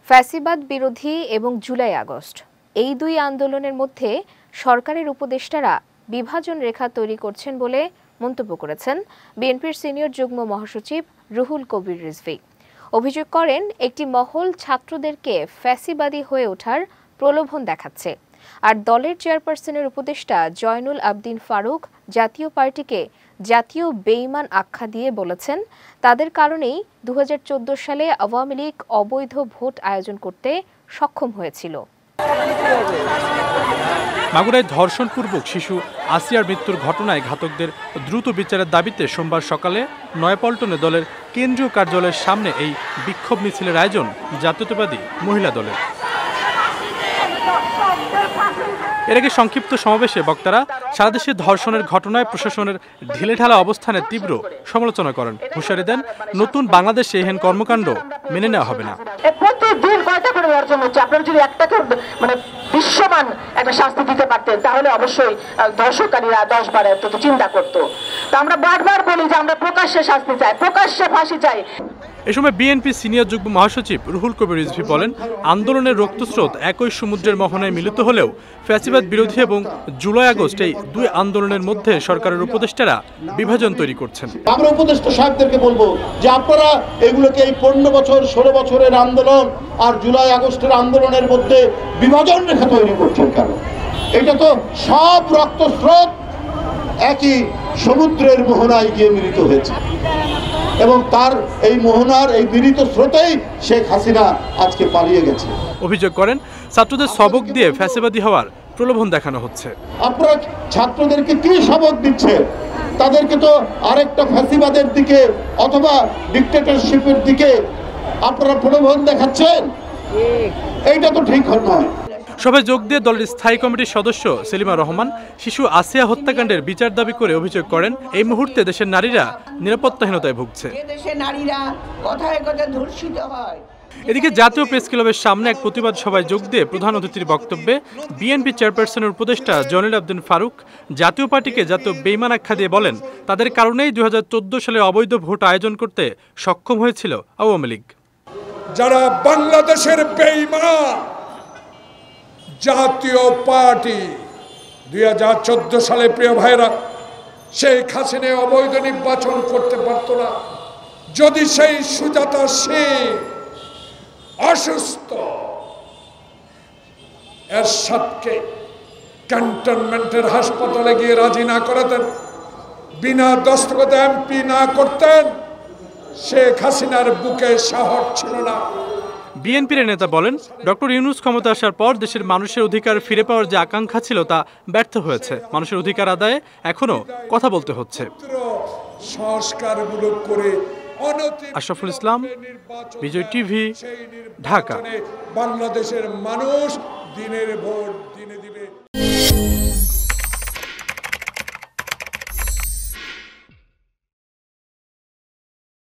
ফ্যাসিবাদ বিরোধী এবং জুলাই আগস্ট এই দুই আন্দোলনের মধ্যে সরকারের উপদেষ্টারা বিভাজন রেখা তৈরি করছেন বলে মন্তব্য করেছেন বিএনপির সিনিয়র যুগ্ম মহাসচিব রুহুল কবির রিজভী। অভিযোগ করেন একটি মহল ছাত্রদেরকে ফ্যাসিবাদী হয়ে ওঠার প্রলোভন দেখাচ্ছে, আর দলের চেয়ারপারসনের উপদেষ্টা জয়নুল আবদিন ফারুক জাতীয় পার্টিকে জাতীয় বেঈমান আখ্যা দিয়ে বলেছেন তাদের কারণেই 2014 সালে আওয়ামী লীগ অবৈধ ভোট আয়োজন করতে সক্ষম হয়েছিল। মাগুরায় ধর্ষণপূর্বক শিশু আসিয়ার মৃত্যুর ঘটনায় ঘাতকদের দ্রুত বিচারের দাবিতে সোমবার সকালে নয়াপল্টনে দলের কেন্দ্রীয় কার্যালয়ের সামনে এই বিক্ষোভ মিছিলের আয়োজন জাতীয়তাবাদী মহিলা দলের। এর আগে সংক্ষিপ্ত সমাবেশে বক্তারা সারা দেশে ধর্ষণের ঘটনায় প্রশাসনের ঢিলেঢালা অবস্থানের তীব্র সমালোচনা করেন। হুঁশিয়ারি দেন নতুন বাংলাদেশে এহেন কর্মকাণ্ড মেনে নেওয়া হবে না। প্রতিদিন কয়টা করে ধর্ষণ হচ্ছে, আপনারা যদি একটাকে বিশ্বমান একটা শাস্তি দিতে পারতেন তাহলে অবশ্যই ধর্ষণকারীরা 10 বার এত চিন্তা করতো। তা আমরা বারবার বলি যে আমরা প্রকাশ্যে শাস্তি চাই, প্রকাশ্যে ফাঁসি চাই। এ সময় বিএনপি সিনিয়র যুগ্ম মহাসচিব রুহুল কবির রিজভী বলেন, আন্দোলনের রক্তস্রোত একই সমুদ্রের মোহনায় মিলিত হলেও ফ্যাসিবাদ বিরোধী এবং জুলাই আগস্ট এই দুই আন্দোলনের মধ্যে সরকারের উপদেষ্টারা বিভাজন তৈরি করছেন। আমরা উপদেষ্টা সাহেবদেরকে বলবো যে আপনারা এগুলোকে এই 15 বছর 16 বছরের আন্দোলন আর জুলাই আগস্টের আন্দোলনের মধ্যে বিভাজন রেখা তৈরি করছেন কেন? এটা তো সব রক্তস্রোত একই সমুদ্রের মোহনায় গিয়ে মিলিত হয়েছে এবং তার এই মোহনার এই মিলিত স্রোতেই শেখ হাসিনা আজকে পালিয়ে গেছে। অভিযোগ করেন ছাত্রদের সবক দিয়ে ফ্যাসিবাদী হওয়ার প্রলোভন দেখানো হচ্ছে। আপনারা ছাত্রদেরকে কি সবক দিচ্ছেন? তাদেরকে তো আরেকটা ফ্যাসিবাদের দিকে অথবা ডিক্টেটরশিপের দিকে আপনারা প্রলোভন দেখাচ্ছেন। এইটা তো ঠিক নয়। সভায় যোগ দিয়ে দলের স্থায়ী কমিটির সদস্য সেলিমা রহমান শিশু আসিয়া হত্যাকাণ্ডের বিচার দাবি করে অভিযোগ করেন এই মুহূর্তে দেশের নারীরা নিরাপত্তাহীনতায় ভুগছে। এদিকে জাতীয় প্রেস ক্লাবের সামনে এক প্রতিবাদ সভায় যোগ দিয়ে প্রধান অতিথির বক্তব্যে বিএনপি চেয়ারপারসনের উপদেষ্টা জয়নুল আবদিন ফারুক জাতীয় পার্টিকে জাতীয় বেঈমান আখ্যা দিয়ে বলেন তাদের কারণেই 2014 সালে অবৈধ ভোট আয়োজন করতে সক্ষম হয়েছিল আওয়ামী লীগ। যারা বাংলাদেশের বেঈমান জাতীয় পার্টি 2014 সালে, প্রিয় ভাইরা, শেখ হাসিনা অবৈধ নির্বাচন করতে পারত না যদি সেই সুজাতা সিং অসুস্থ এরশাদকে ক্যান্টনমেন্টের হাসপাতালে গিয়ে রাজি না করাতেন, বিনা দস্তখতে এমপি না করতেন, শেখ হাসিনার বুকে সাহস ছিল না। বিএনপির নেতা বলেন ডক্টর ইউনূস ক্ষমতা আসার পর দেশের মানুষের অধিকার ফিরে পাওয়ার যে আকাঙ্ক্ষা ছিল তা ব্যর্থ হয়েছে। মানুষের অধিকার আদায়ে এখনো কথা বলতে হচ্ছে। সংস্কারগুলো করে আশরাফুল ইসলাম, বিজয় টিভি, ঢাকা। বাংলাদেশের মানুষ দিনের ভোট দিনে দিবে।